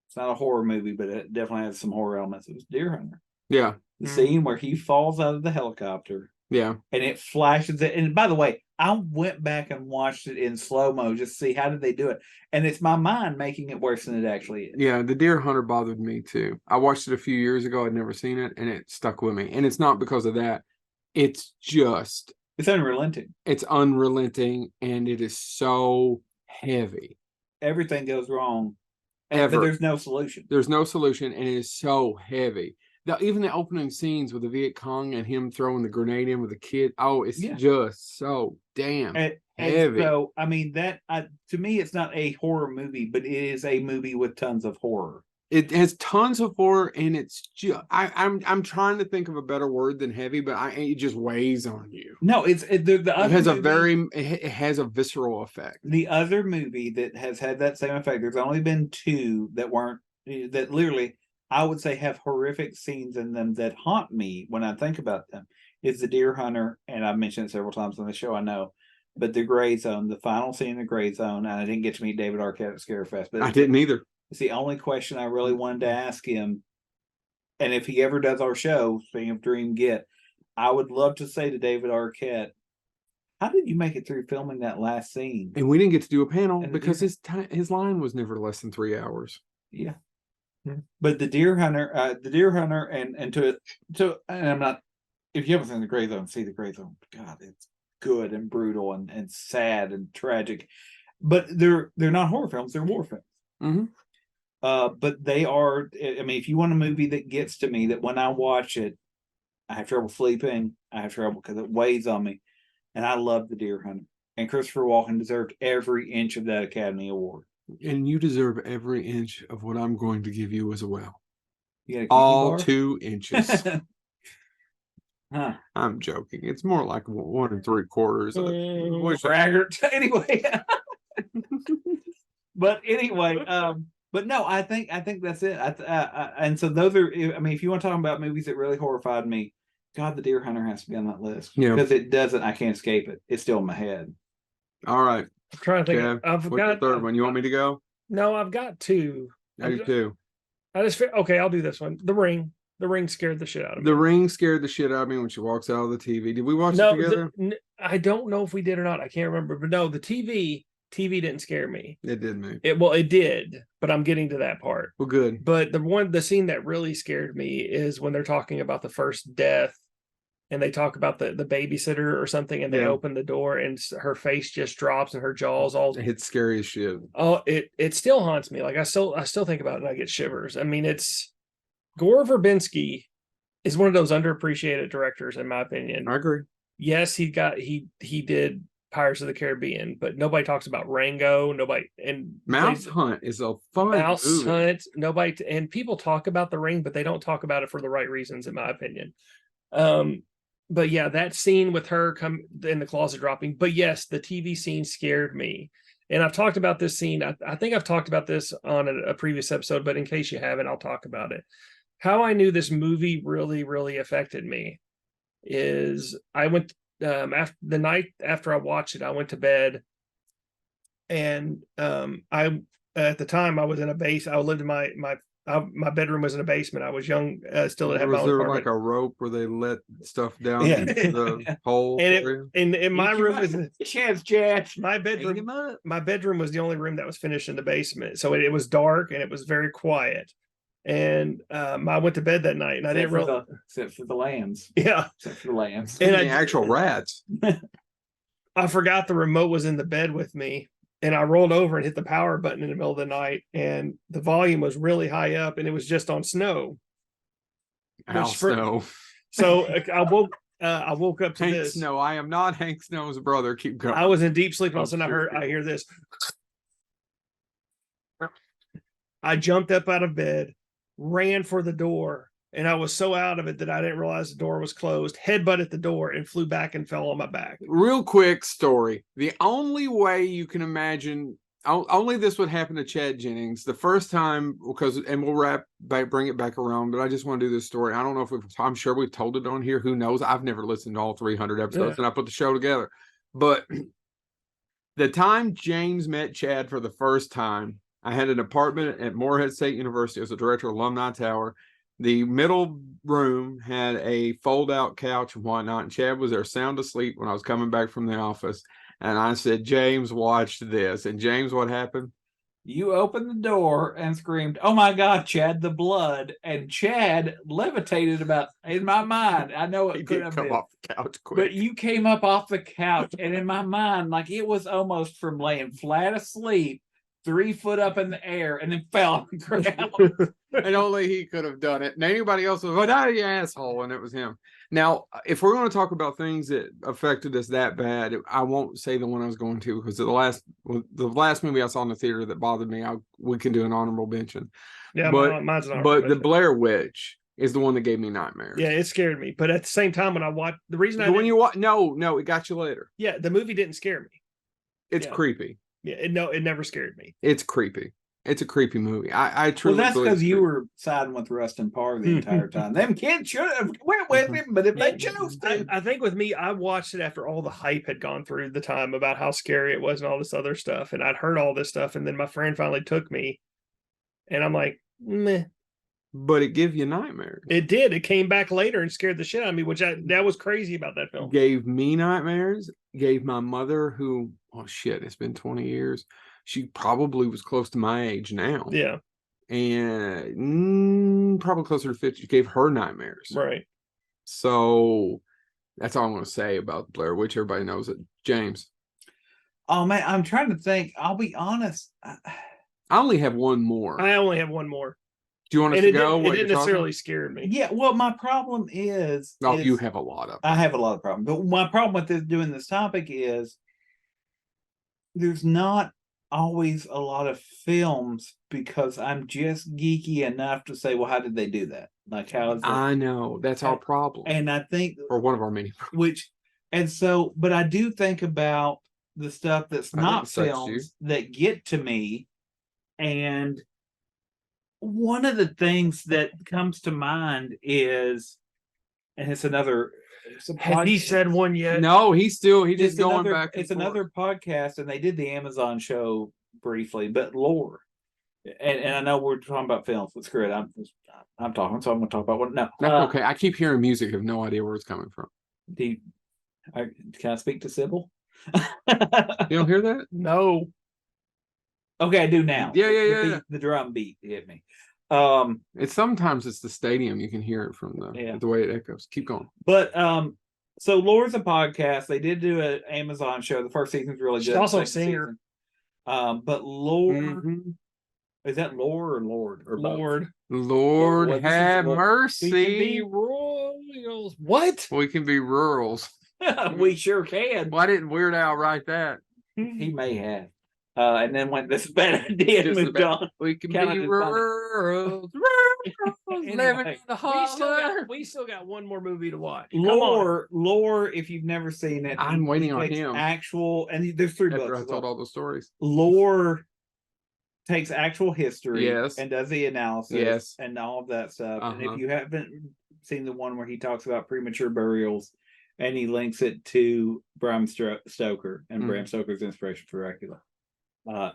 It's not a horror movie, but it definitely has some horror elements. It was Deer Hunter. Yeah. The scene where he falls out of the helicopter. Yeah. And it flashes it. And by the way, I went back and watched it in slow-mo just to see how did they do it. And it's my mind making it worse than it actually is. Yeah, the deer hunter bothered me too. I watched it a few years ago. I'd never seen it, and it stuck with me. And it's not because of that. It's just It's unrelenting. it's unrelenting, and it is so heavy. Everything goes wrong. But Ever. there's no solution. There's no solution, and it is so heavy. Even the opening scenes with the Viet Cong and him throwing the grenade in with the kid. Oh, it's just so damn And heavy. so, I mean, to me, it's not a horror movie, but it is a movie with tons of horror. It has tons of horror, and it's just I'm trying to think of a better word than heavy, but it just weighs on you. No, it has it has a visceral effect. The other movie that has had that same effect, there's only been two that literally, I would say, have horrific scenes in them that haunt me when I think about them. Is The Deer Hunter, and I've mentioned it several times on the show, I know, but The Gray Zone, the final scene in The Gray Zone, and I didn't get to meet David Arquette at Scarefest, but I didn't either. It's the only question I really wanted to ask him. And if he ever does our show, speaking of Dream Get, I would love to say to David Arquette, how did you make it through filming that last scene? And we didn't get to do a panel because his line was never less than 3 hours. Yeah. But the Deer Hunter, and I'm not, if you haven't seen The Gray Zone, see The Gray Zone. God, it's good and brutal and sad and tragic. But they're not horror films, they're war films. Mm-hmm. But they are, I mean, if you want a movie that gets to me, that when I watch it, I have trouble sleeping, I have trouble because it weighs on me. And I love The Deer Hunter. And Christopher Walken deserved every inch of that Academy Award. And you deserve every inch of what I'm going to give you as well. All 2 inches. Huh. I'm joking. It's more like 1 3/4. Braggart. Anyway. But anyway, but no, I think that's it. And so those are, I mean, if you want to talk about movies that really horrified me, God, The Deer Hunter has to be on that list. Yeah. Because it doesn't, I can't escape it. It's still in my head. All right. I'm trying to think. What's the third one? You want me to go? No, I've got two. I do too. Okay, I'll do this one. The Ring. The Ring scared the shit out of me. The Ring scared the shit out of me when she walks out of the TV. Did we watch it together? I don't know if we did or not. I can't remember. But no, the TV didn't scare me. It did me. It did, but I'm getting to that part. Well, good. But the scene that really scared me is when they're talking about the first death, and they talk about the babysitter or something, and they open the door, and her face just drops, and her jaws all. It's scary as shit. Oh, it still haunts me. Like I still think about it, and I get shivers. I mean, it's Gore Verbinski is one of those underappreciated directors, in my opinion. I agree. Yes, he did Pirates of the Caribbean, but nobody talks about Rango. Mouse Hunt is a fun movie. Hunt. And people talk about The Ring, but they don't talk about it for the right reasons, in my opinion. But yeah, that scene with her come in the closet dropping. But yes, the TV scene scared me. And I've talked about this scene. I think I've talked about this on a previous episode, but in case you haven't, I'll talk about it. How I knew this movie really, really affected me is I went after the night after I watched it, I went to bed, and I at the time I was in a base. I lived in my bedroom was in a basement. I was young, still didn't have my own apartment. Like a rope where they let stuff down the hole? And my room was chance. My bedroom was the only room that was finished in the basement, so it was dark and it was very quiet. And I went to bed that night, and I didn't really, except for the lambs. Yeah, except for the lambs and the actual rats. I forgot the remote was in the bed with me, and I rolled over and hit the power button in the middle of the night, and the volume was really high up, and it was just on snow. Snow. So I woke up to Hank this. Snow. I am not Hank Snow's brother. Keep going. I was in deep sleep, and all of a sudden I hear this. I jumped up out of bed, ran for the door, and I was so out of it that I didn't realize the door was closed, headbutted the door, and flew back and fell on my back. Real quick story. The only way you can imagine, only this would happen to Chad Jennings the first time, and we'll bring it back around, but I just want to do this story. I don't know if I'm sure we've told it on here. Who knows? I've never listened to all 300 episodes, and I put the show together. But the time James met Chad for the first time, I had an apartment at Morehead State University as a director of Alumni Tower. The middle room had a fold-out couch and whatnot, and Chad was there sound asleep when I was coming back from the office. And I said, James, watch this. And James, what happened? You opened the door and screamed, "Oh my God, Chad, the blood!" And Chad levitated about, in my mind. I know He it could did have come been, off the couch quick. but you came up off the couch, and in my mind, like it was almost from laying flat asleep, 3 foot up in the air, and then fell on the ground. And only he could have done it. And anybody else was like, "Oh, you asshole," and it was him. Now, if we're going to talk about things that affected us that bad, I won't say the one I was going to, because the last movie I saw in the theater that bothered me, we can do an honorable mention. Yeah, but mine's an but honorable the mention. Blair Witch is the one that gave me nightmares. Yeah, it scared me. But at the same time, when I watched, the reason I when you watch, no, it got you later. Yeah, the movie didn't scare me. It's Yeah. creepy. Yeah, it never scared me. It's creepy. It's a creepy movie. I truly. Well, that's believe because it's you creepy. were siding with Rustin Parr the entire time. Them kids should have went with him, but if they chose to, I think with me, I watched it after all the hype had gone through the time about how scary it was and all this other stuff, and I'd heard all this stuff, and then my friend finally took me, and I'm like, meh. But it gave you nightmares. It did. It came back later and scared the shit out of me, that was crazy about that film. Gave me nightmares. Gave my mother, who, oh shit, it's been 20 years. She probably was close to my age now. Yeah. And probably closer to 50. Gave her nightmares. Right. So that's all I'm going to say about Blair Witch. Everybody knows it. James. oh man, I'm trying to think. I'll be honest. I only have one more. I only have one more. Do you want us And to it go? didn't necessarily scare me. Yeah, well, my problem is. Oh, is you have a lot of. I have a lot of problems. But my problem with doing this topic is there's not always a lot of films because I'm just geeky enough to say, well, how did they do that? Like, how is that? I know. That's our problem. And I think, or one of our many. but I do think about the stuff that's not such films that get to me. And one of the things that comes to mind is, and it's another. Have he said one yet? No, he's just going back. It's another podcast, and they did the Amazon show briefly, but lore. And I know we're talking about films, but screw it. I'm talking, so I'm going to talk about what. No, okay. I keep hearing music. I have no idea where it's coming from. Can I speak to Sybil? You don't hear that? No. Okay, I do now. Yeah. The drum beat hit me. It's sometimes it's the stadium. You can hear it from the way it echoes. Keep going. But so Lore's a podcast. They did do an Amazon show. The first season's really good. She's also a singer. But Lore, is that Lore or Lord or Lord? Lord Well, have mercy. We can be royals. What? We can be rurals. we sure can. Why didn't Weird Al write that? He may have. And then when this bad idea Just moved on. We can Kinda be just funny. rurals. Anyway, Living in the holler. We still got one more movie to watch. Come on. Lore, if you've never seen it, I'm waiting on takes him. Actual, and there's 3 After books. I told all the stories. Lore takes actual history Yes. and does the analysis Yes. and all of that stuff. And Uh-huh. if you haven't seen the one where he talks about premature burials and he links it to Bram Stoker and Bram Stoker's inspiration for Dracula,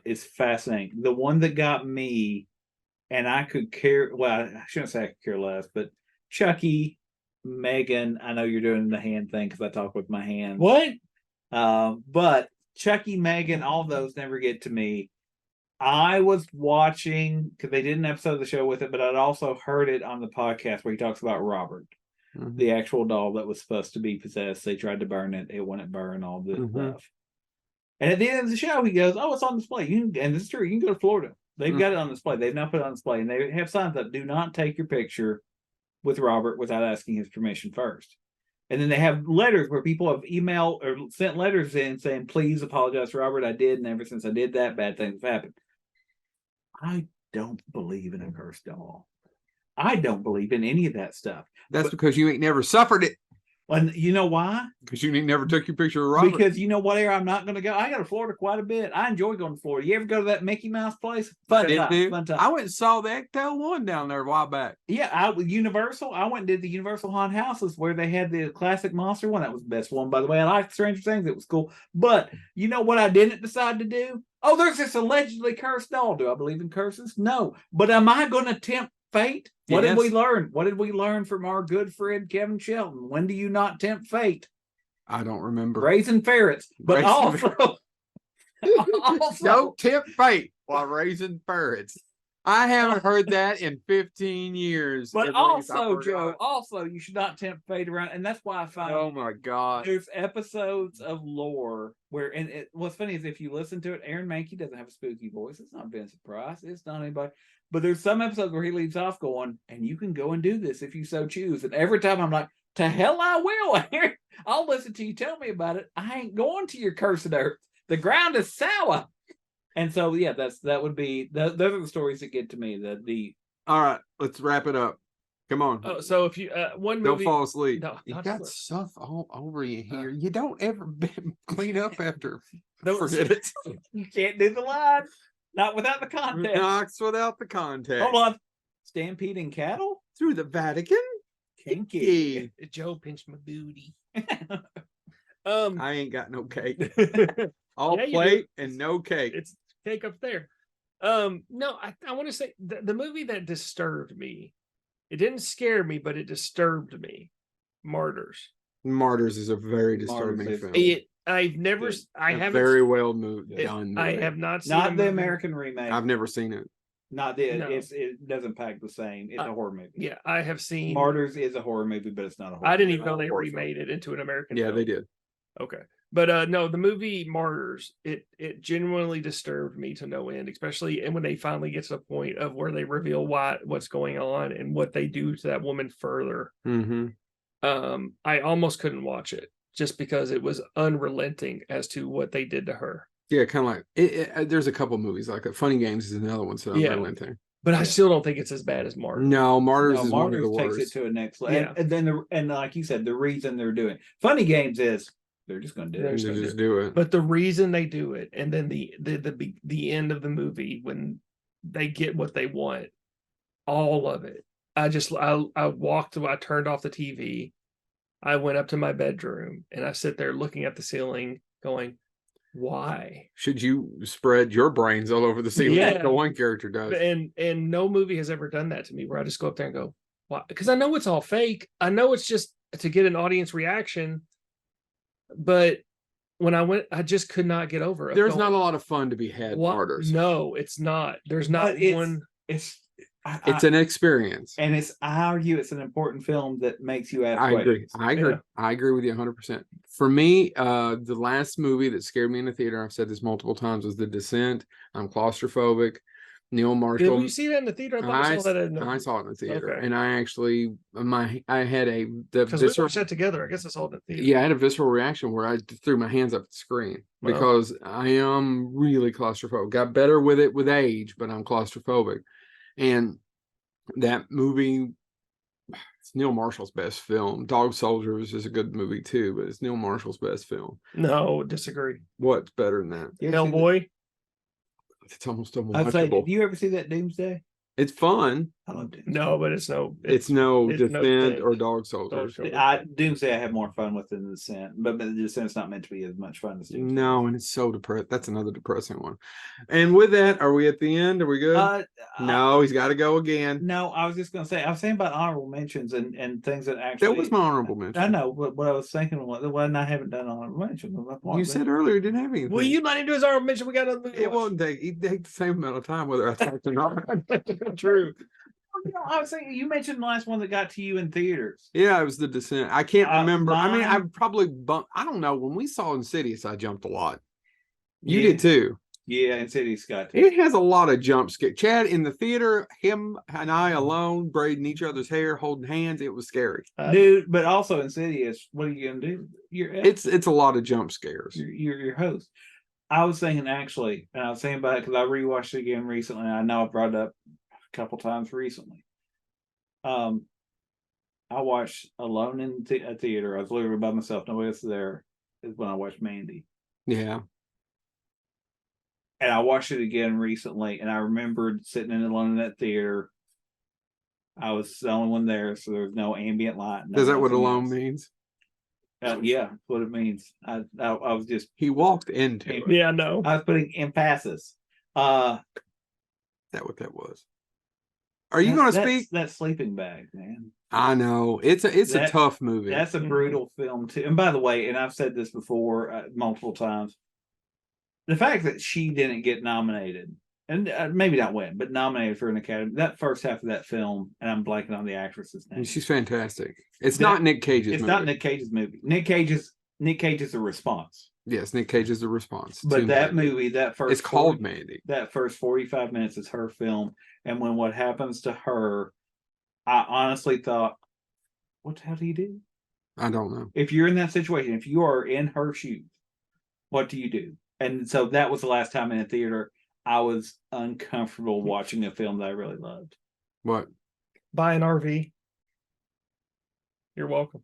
it's fascinating. The one that got me, and I could care, well, I shouldn't say I could care less, but Chucky, Megan, I know you're doing the hand thing because I talk with my hands. What? But Chucky, Megan, all those never get to me. I was watching, because they did an episode of the show with it, but I'd also heard it on the podcast where he talks about Robert, the actual doll that was supposed to be possessed. They tried to burn it. It wouldn't burn, all this stuff. And at the end of the show, he goes, oh, it's on display. And this is true. You can go to Florida. They've got it on display. They've now put it on display. And they have signs up, do not take your picture with Robert without asking his permission first. And then they have letters where people have emailed or sent letters in saying, please apologize, Robert. I did. And ever since I did that, bad things have happened. I don't believe in a cursed doll. I don't believe in any of that stuff. That's because you ain't never suffered it. And you know why? Because you ain't never took your picture of Robert. Because you know what area I'm not going to go? I go to Florida quite a bit. I enjoy going to Florida. You ever go to that Mickey Mouse place? Fun time. I went and saw the Ecto one down there a while back. Yeah, Universal. I went and did the Universal Haunted Houses where they had the classic monster one. That was the best one, by the way. I liked Stranger Things. It was cool. But you know what I didn't decide to do? Oh, there's this allegedly cursed doll. Do I believe in curses? No. But am I going to tempt fate? What did we Yes. learn? What did we learn from our good friend Kevin Shelton? When do you not tempt fate? I don't remember. Raising ferrets, but Raising also, also Don't tempt fate while raising ferrets. I haven't heard that in 15 years. but At least. I also, forgot. Joe, also you should not tempt fate around, and that's why I find Oh my God. there's episodes of lore where, what's funny is if you listen to it, Aaron Mankey doesn't have a spooky voice. It's not Vincent Price. It's not anybody. But there's some episodes where he leaves off going, and you can go and do this if you so choose. And every time I'm like, to hell I will, Aaron. I'll listen to you tell me about it. I ain't going to your cursed earth. The ground is sour. And so, yeah, that would be, those are the stories that get to me. All right, let's wrap it up. Come on. Oh, so if you one Don't movie, fall asleep. No, you not got sleep. stuff all over you here. You don't ever clean up after. Don't- Forget it. You can't do the line. Not without the context. Knocks without the context. Hold on. Stampeding cattle? Through the Vatican? Kinky. Joe pinched my booty. I ain't got no cake. All Yeah, you plate do. and no cake. It's cake up there. No, I want to say the movie that disturbed me. It didn't scare me, but it disturbed me. Martyrs. Martyrs is a very disturbing Martyrs is- film. I've never. Good. I A haven't. very well moved. It- Done. I movie. have not seen Not a the movie- American remake. I've never seen it. Not the. No. It doesn't pack the same. It's a horror movie. Yeah, I have seen. Martyrs is a horror movie, but it's not a horror. I didn't movie. even know they horror film. remade it into an American. Yeah, film. they did. Okay. But no, the movie Martyrs, it genuinely disturbed me to no end, especially and when they finally get to the point of where they reveal what's going on and what they do to that woman further. Mm-hmm. I almost couldn't watch it just because it was unrelenting as to what they did to her. Yeah, kind of like there's a couple movies like that. Funny Games is another one. So Yeah. unrelenting. But I still don't think it's as bad as Martyrs. No, Martyrs No, is one of Martyrs the takes worst. it to a next level. Yeah. And then and like you said, the reason they're doing Funny Games is they're just going to do They're it. They gonna just do it. But the reason they do it, and then the end of the movie when they get what they want, all of it. I walked. I turned off the TV. I went up to my bedroom and I sit there looking at the ceiling, going, "Why?" Should you spread your brains all over the ceiling like Yeah. the one character does? And no movie has ever done that to me, where I just go up there and go, "Why?" Because I know it's all fake. I know it's just to get an audience reaction. But when I went, I just could not get over it. There's not a lot of fun to be had. Martyrs. No, it's not. There's not But it's- one. It's an experience. And I argue it's an important film that makes you ask I agree. questions. I agree. Yeah. I agree with you 100%. For me, the last movie that scared me in the theater, I've said this multiple times, was The Descent. I'm claustrophobic. Neil Did Marshall. you see that in the theater? I thought you saw that in I saw it in the theater, Okay. and I actually I had the because we visceral. watched that together. I guess I saw it in the theater. Yeah, I had a visceral reaction where I threw my hands up at the screen Wow. because I am really claustrophobic. Got better with it with age, but I'm claustrophobic. And that movie, it's Neil Marshall's best film. Dog Soldiers is a good movie too, but it's Neil Marshall's best film. No, disagree. What's better than that? You ever see Hellboy. It's almost I'd say, unwatchable. do you ever see that Doomsday? It's fun. I love Doomsday. No, but it's no. It's no it's no Descent or Descent. Dog Soldiers. Doomsday I have more fun with than The Descent, but The Descent's not meant to be as much fun as Doomsday. No, and it's so depressed. That's another depressing one. And with that, are we at the end? Are we good? No, he's got to go again. No, I was just going to say, I was saying about honorable mentions and things that actually. That was my honorable mention. I know, but what I was thinking was, well, I haven't done honorable mentions. You said earlier you didn't have anything. Well, you let him do his honorable mention. We got another movie. It to watch. won't take. It'd take the same amount of time whether I talked or not. True. I was thinking, you mentioned the last one that got to you in theaters. Yeah, it was The Descent. I can't remember. I mean, I mine- probably bumped. I don't know. When we saw Insidious, I jumped a lot. You Yeah. did too. Yeah, Insidious got to. It has a lot of jump scare. Chad in the theater, him and I alone, braiding each other's hair, holding hands. It was scary. Dude, but also Insidious, what are you going to do? It's a lot of jump scares. You're your host. I was thinking actually, and I was thinking about it because I rewatched it again recently. And I know I brought it up a couple times recently. I watched Alone in a theater. I was literally by myself. Nobody else was there. Is when I watched Mandy, Yeah. and I watched it again recently. And I remembered sitting in Alone in that theater. I was the only one there, so there was no ambient light. Is that what nothing alone else. means? Yeah, that's what it means. I was just He walked into it. Yeah, no. I was putting emphasis. Is that what that was? Are you going to That's- speak? That sleeping bag, man. I know it's a That- tough movie. That's a brutal film too. And by the way, and I've said this before multiple times, the fact that she didn't get nominated, and maybe not win, but nominated for an Academy, that first half of that film, and I'm blanking on the actress's name. She's fantastic. It's That- not Nick Cage's It's movie. not Nick Cage's movie. Nick Cage is the response. Yes, Nick Cage is the response. But to that Mandy. movie, that first It's called 40 Mandy. that first 45 minutes is her film. And when what happens to her, I honestly thought, what the hell do you do? I don't know. If you're in that situation, if you are in her shoes, what do you do? And so that was the last time in a theater I was uncomfortable watching a film that I really loved. What? Buy an RV. You're welcome.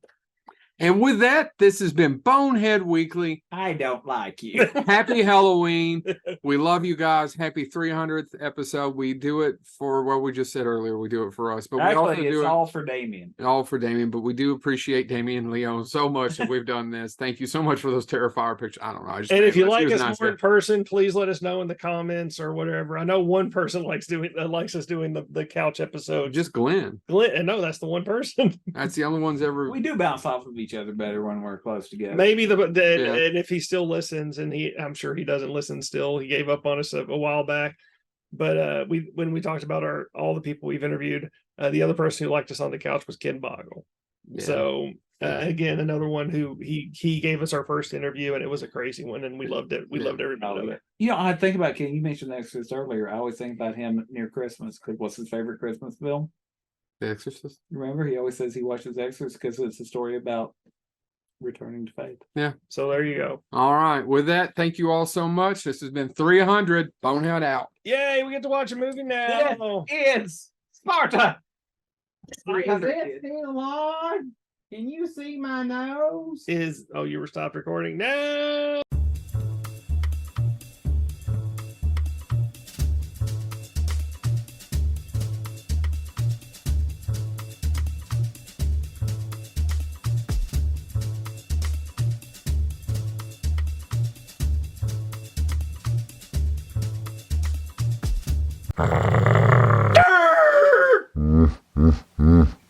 And with that, this has been Bonehead Weekly. I don't like you. Happy Halloween. We love you guys. Happy 300th episode. We do it for what we just said earlier. We do it for us, but we also Actually, it's do it all for Damien. all for Damien. But we do appreciate Damien Leon so much that we've done this. Thank you so much for those Terrifier pictures. I don't know. And if you he like was us nice more guy. in person, please let us know in the comments or whatever. I know one person likes us doing the couch episode. Just Glenn. Glenn, and no, that's the one person. That's the only ones ever. We do bounce off of each other better when we're close together. Maybe Yeah. and if he still listens, and I'm sure he doesn't listen still. He gave up on us a while back. But when we talked about all the people we've interviewed, the other person who liked us on the couch was Ken Boggle. Yeah. So again, another one who he gave us our first interview, and it was a crazy one, and we loved it. We Yeah. loved every bit of it. You know, I think about Ken. You mentioned Exorcist earlier. I always think about him near Christmas because what's his favorite Christmas film? The Exorcist. Remember, he always says he watches Exorcist because it's a story about returning to faith. So there you go. All right. With that, thank you all so much. This has been 300. Bonehead out. Yay, we get to watch a movie now. It's Sparta. Is it still on? Can you see my nose? You were stopped recording? No. Ah.